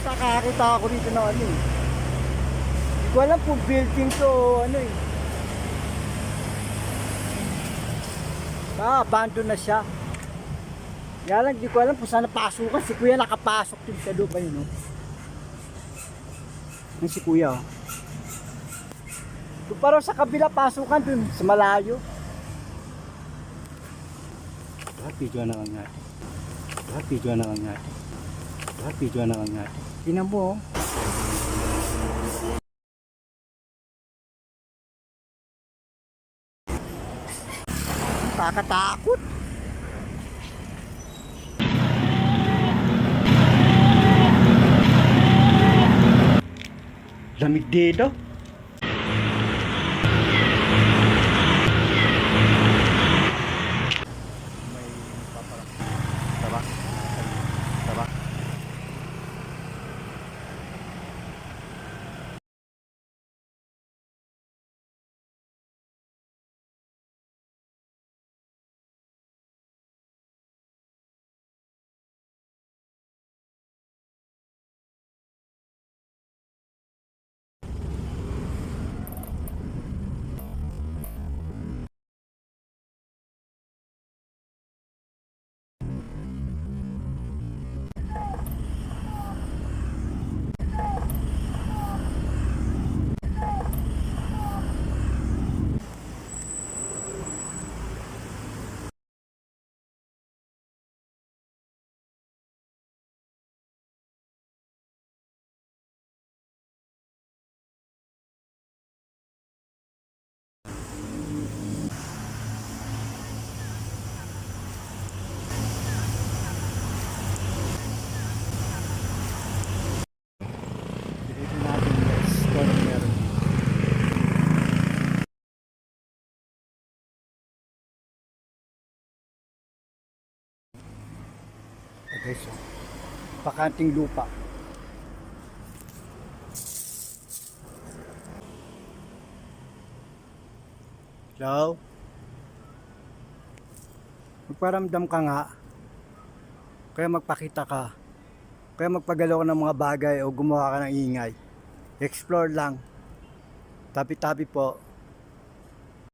Nakakita ako dito ng ano eh. Hindi ko alam kung building to o ano eh. Abandon na siya. Kaya lang, di ko alam kung saan napasukan. Si kuya nakapasok din sa loob ayun, no? Yung si kuya, oh. Kung parang sa kabila pasukan dun, sa malayo. Video na lang natin. Video na lang natin. Video na lang natin. Tingnan mo, oh. Kakatakot. Lamig dito. Dito natin guys, kung ano meron. Okay, so bakanting lupa. Hello? Magparamdam ka nga. Kaya magpakita ka. Kaya magpagalaw ka ng mga bagay o gumawa ka ng ingay. Explore lang. Tabi-tabi po.